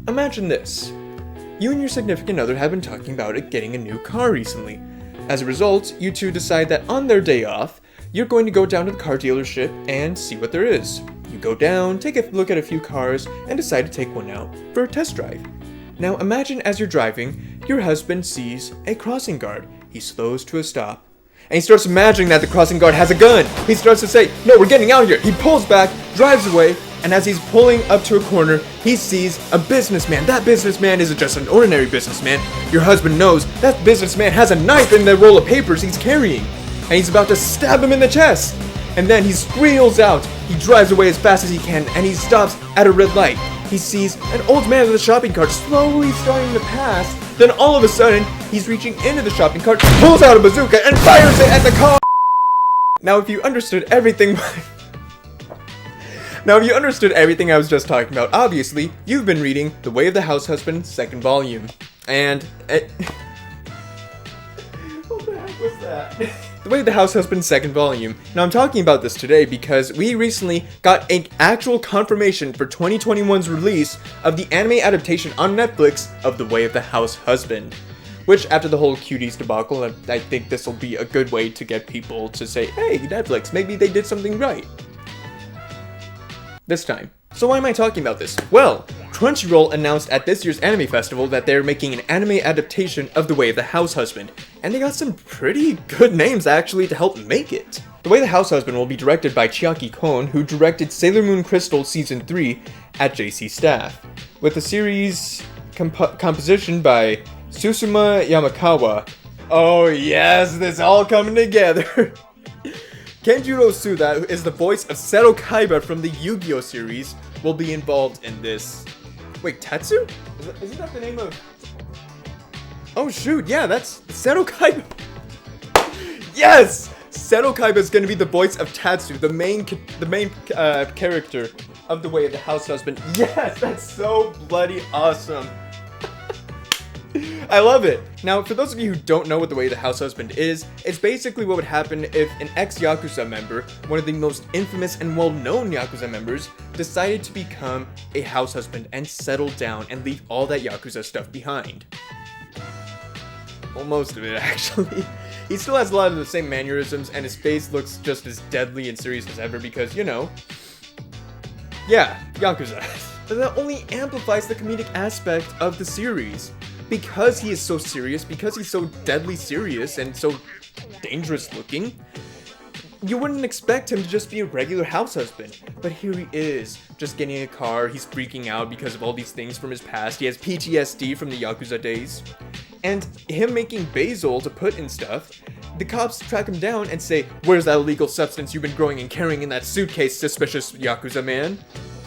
Imagine this. You and your significant other have been talking about getting a new car recently. As a result, you two decide that on their day off, you're going to go down to the car dealership and see what there is. You go down, take a look at a few cars, and decide to take one out for a test drive. Now imagine as you're driving, your husband sees a crossing guard. He slows to a stop, and he starts imagining that the crossing guard has a gun. He starts to say, "No, we're getting out of here." He pulls back, drives away, and as he's pulling up to a corner, he sees a businessman. That businessman isn't just an ordinary businessman. Your husband knows that businessman has a knife in the roll of papers he's carrying, and he's about to stab him in the chest. And then he squeals out. He drives away as fast as he can, and he stops at a red light. He sees an old man with a shopping cart slowly starting to pass. Then all of a sudden, he's reaching into the shopping cart, pulls out a bazooka, and fires it at the car. Now, if you understood everything I was just talking about, obviously, you've been reading The Way of the Househusband, second volume. And what the heck was that? The Way of the Househusband, second volume. Now, I'm talking about this today because we recently got an actual confirmation for 2021's release of the anime adaptation on Netflix of The Way of the Househusband. Which, after the whole Cuties debacle, I think this will be a good way to get people to say, "Hey, Netflix, maybe they did something right this time." So why am I talking about this? Well, Crunchyroll announced at this year's anime festival that they're making an anime adaptation of The Way of the Househusband, and they got some pretty good names actually to help make it. The Way of the Househusband will be directed by Chiaki Kon, who directed Sailor Moon Crystal Season 3 at JC Staff, with the series composition by Susuma Yamakawa. Oh yes, this all coming together. Kenjiro Suda, who is the voice of Seto Kaiba from the Yu-Gi-Oh! Series, will be involved in this. Wait, Tetsu? Isn't that the name of... Oh shoot, yeah, that's Seto Kaiba. Yes! Seto Kaiba is going to be the voice of Tatsu, the main character of The Way of the Househusband. Yes, that's so bloody awesome. I love it! Now, for those of you who don't know what The Way of the Househusband is, it's basically what would happen if an ex-Yakuza member, one of the most infamous and well-known Yakuza members, decided to become a househusband and settle down and leave all that Yakuza stuff behind. Well, most of it, actually. He still has a lot of the same mannerisms, and his face looks just as deadly and serious as ever because, you know... Yeah, Yakuza. But that only amplifies the comedic aspect of the series. Because he is so serious, because he's so deadly serious and so dangerous looking, you wouldn't expect him to just be a regular househusband. But here he is, just getting a car, he's freaking out because of all these things from his past, he has PTSD from the Yakuza days. And him making basil to put in stuff, the cops track him down and say, "Where's that illegal substance you've been growing and carrying in that suitcase, suspicious Yakuza man?"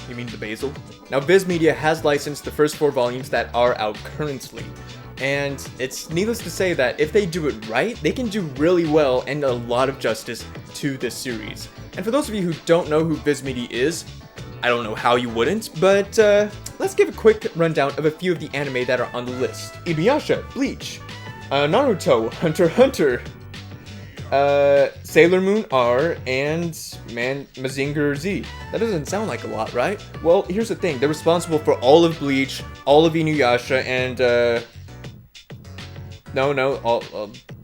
You mean the basil? Now, Viz Media has licensed the first 4 volumes that are out currently. And it's needless to say that if they do it right, they can do really well and a lot of justice to this series. And for those of you who don't know who Viz Media is, I don't know how you wouldn't, but let's give a quick rundown of a few of the anime that are on the list. Inuyasha, Bleach, Naruto, Hunter x Hunter, Sailor Moon R, and Mazinger Z. That doesn't sound like a lot, right? Well, here's the thing. They're responsible for all of Bleach, all of Inuyasha, and,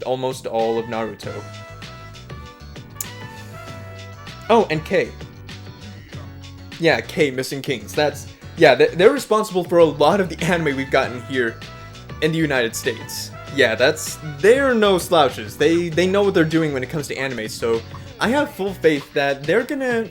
almost all of Naruto. Oh, and K. Yeah, K, Missing Kings. They're responsible for a lot of the anime we've gotten here in the United States. Yeah, they're no slouches. They know what they're doing when it comes to anime, so I have full faith that they're gonna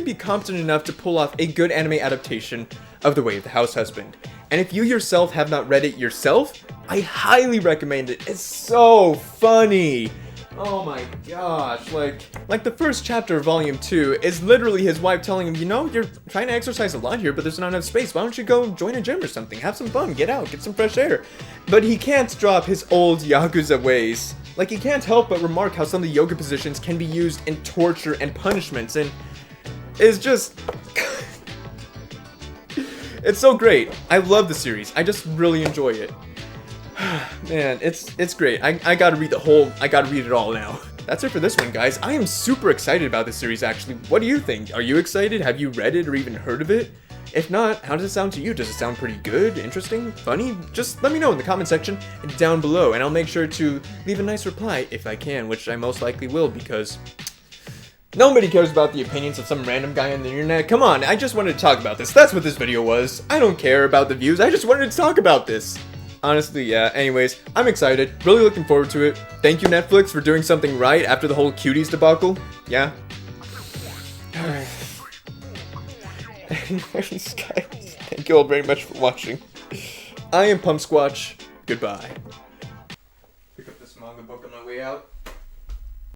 be competent enough to pull off a good anime adaptation of The Way of the Househusband. And if you yourself have not read it yourself, I highly recommend it. It's so funny. Oh my gosh, like the first chapter of volume 2 is literally his wife telling him, you know, you're trying to exercise a lot here, but there's not enough space. Why don't you go join a gym or something? Have some fun, get out, get some fresh air. But he can't drop his old Yakuza ways. Like, he can't help but remark how some of the yoga positions can be used in torture and punishments, and it's just... it's so great. I love the series. I just really enjoy it. Man, it's great. I gotta read it all now. That's it for this one, guys. I am super excited about this series, actually. What do you think? Are you excited? Have you read it or even heard of it? If not, how does it sound to you? Does it sound pretty good, interesting, funny? Just let me know in the comment section down below, and I'll make sure to leave a nice reply if I can, which I most likely will, because nobody cares about the opinions of some random guy on the internet. Come on, I just wanted to talk about this. That's what this video was. I don't care about the views. I just wanted to talk about this. Honestly, yeah. Anyways, I'm excited. Really looking forward to it. Thank you, Netflix, for doing something right after the whole cuties debacle. Yeah. Alright. Anyways, guys, thank you all very much for watching. I am Pump Squatch. Goodbye.